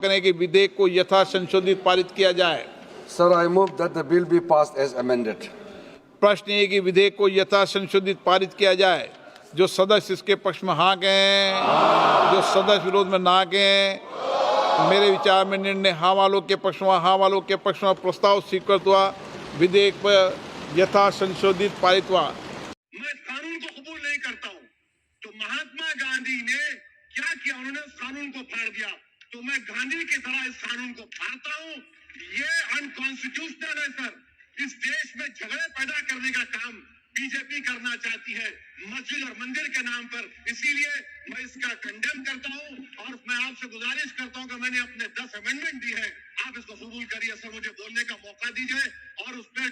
करें कि विधेयक को यथा संशोधित पारित किया जाए। Sir, I move that the bill be passed as amended. प्रश्न ये कि विधेयक को यथा संशोधित पारित किया जाए। जो सदस्य इसके पक्ष में हाँ कहें, जो सदस्य विरोध में ना कहें। मेरे विचार में निर्णय हाँ वालों के पक्ष में, हाँ वालों के पक्ष में प्रस्ताव स्वीकृत हुआ। विधेयक पर यथा संशोधित पारित हुआ। मैं कानून को कबूल नहीं करता हूं। तो महात्मा गांधी ने क्या किया? उन्होंने उस कानून को फाड़ दिया। तो मैं गांधी की तरह इस कानून को फाड़ता हूं। ये अनकॉन्स्टिट्यूशनल है सर। इस देश में झगड़े पैदा करने का काम बीजेपी करना चाहती है मस्जिद और मंदिर के नाम पर। इसीलिए मैं इसका कंडेम करता हूं और मैं आपसे गुजारिश करता हूं कि मैंने अपने 10 अमेंडमेंट दी है, आप इसको कबूल करिए सर। मुझे बोलने का मौका दीजिए और उसमें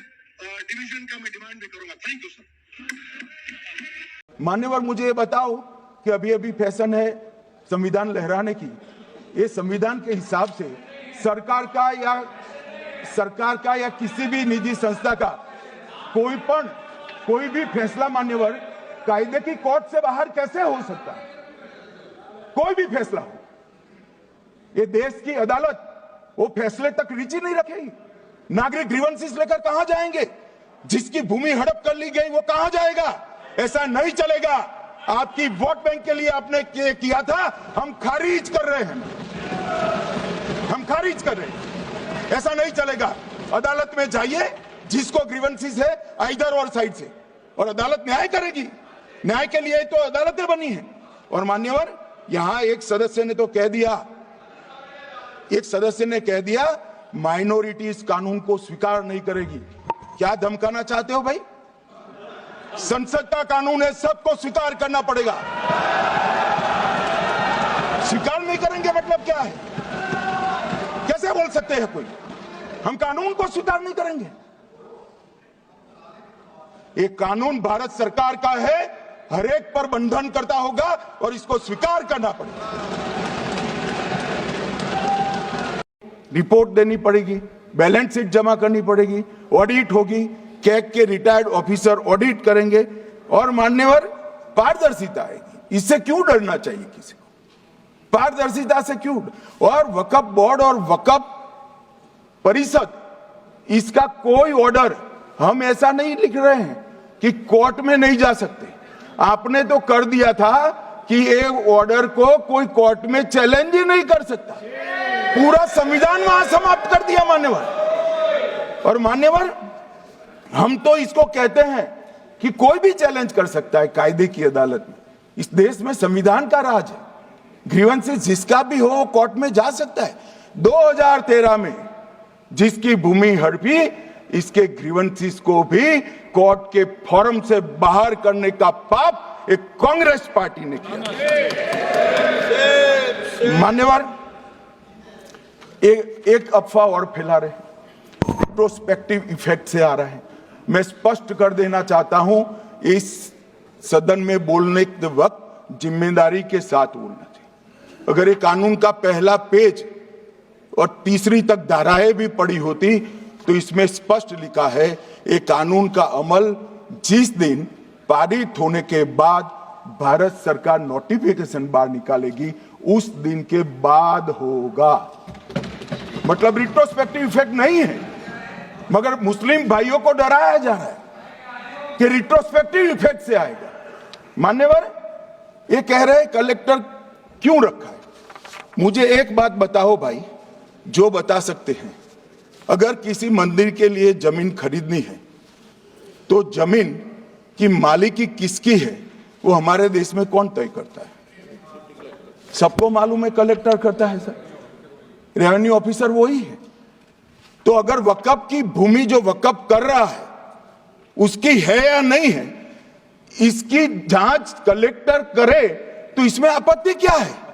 डिवीजन का मैं डिमांड भी करूंगा। Thank you sir. मान्यवर, मुझे ये बताओ कि अभी अभी फैशन है संविधान लहराने की। ये संविधान के हिसाब से सरकार का या किसी भी निजी संस्था का कोई भी फैसला मान्यवर कायदे की कोर्ट से बाहर कैसे हो सकता है? कोई भी फैसला हो, ये देश की अदालत वो फैसले तक रुचि नहीं रखेगी। नागरिक ग्रीवेंसेस लेकर कहां जाएंगे? जिसकी भूमि हड़प कर ली गई वो कहां जाएगा? ऐसा नहीं चलेगा। आपकी वोट बैंक के लिए आपने किया था, हम खारिज कर रहे हैं। ऐसा नहीं चलेगा। अदालत में जाइए, जिसको ग्रीवेंसेस है इधर और साइड से, और अदालत न्याय करेगी। न्याय के लिए तो अदालतें बनी हैं। और मान्यवर, यहां एक सदस्य ने कह दिया माइनॉरिटी इस कानून को स्वीकार नहीं करेगी। क्या धमकाना चाहते हो भाई? संसद का कानून है, सबको स्वीकार करना पड़ेगा। स्वीकार नहीं करेंगे मतलब क्या है? कैसे बोल सकते हैं कोई? हम कानून को स्वीकार नहीं करेंगे। एक कानून भारत सरकार का है, हर एक पर बंधन करता होगा और इसको स्वीकार करना पड़ेगा। रिपोर्ट देनी पड़ेगी, बैलेंस शीट जमा करनी पड़ेगी, ऑडिट होगी, कैग के रिटायर्ड ऑफिसर ऑडिट करेंगे और मान्यवर पारदर्शिता आएगी। इससे क्यों डरना चाहिए किसी को? पारदर्शिता से क्यों? और वक्फ बोर्ड और वक्फ परिषद, इसका कोई ऑर्डर हम ऐसा नहीं लिख रहे हैं कि कोर्ट में नहीं जा सकते। आपने तो कर दिया था कि एक ऑर्डर को कोई कोर्ट में चैलेंज ही नहीं कर सकता। पूरा संविधान वहां समाप्त कर दिया मान्यवर। और मान्यवर, हम तो इसको कहते हैं कि कोई भी चैलेंज कर सकता है कायदे की अदालत में। इस देश में संविधान का राज है। ग्रीवेंसेस जिसका भी हो कोर्ट में जा सकता है। 2013 में जिसकी भूमि हड़पी, इसके ग्रीवेंसेस को भी कोर्ट के फोरम से बाहर करने का पाप एक कांग्रेस पार्टी ने किया। मान्यवर, एक अफवाह और फैला रहे, प्रोस्पेक्टिव इफेक्ट से आ रहा है। मैं स्पष्ट कर देना चाहता हूं, इस सदन में बोलने के वक्त जिम्मेदारी के साथ बोलना चाहिए। अगर ये कानून का पहला पेज और तीसरी तक धाराएं भी पड़ी होती तो इसमें स्पष्ट लिखा है, ये कानून का अमल जिस दिन पारित होने के बाद भारत सरकार नोटिफिकेशन बाहर निकालेगी उस दिन के बाद होगा। मतलब रिट्रोस्पेक्टिव इफेक्ट नहीं है, मगर मुस्लिम भाइयों को डराया जा रहा है कि रिट्रोस्पेक्टिव इफेक्ट से आएगा। मान्यवर, ये कह रहे कलेक्टर क्यों रखा है? मुझे एक बात बताओ भाई, जो बता सकते हैं। अगर किसी मंदिर के लिए जमीन खरीदनी है तो जमीन की मालिकी किसकी है वो हमारे देश में कौन तय करता है? सबको मालूम है, कलेक्टर करता है सर, रेवेन्यू ऑफिसर वही है। तो अगर वक्फ की भूमि जो वक्फ कर रहा है उसकी है या नहीं है, इसकी जांच कलेक्टर करे तो इसमें आपत्ति क्या है?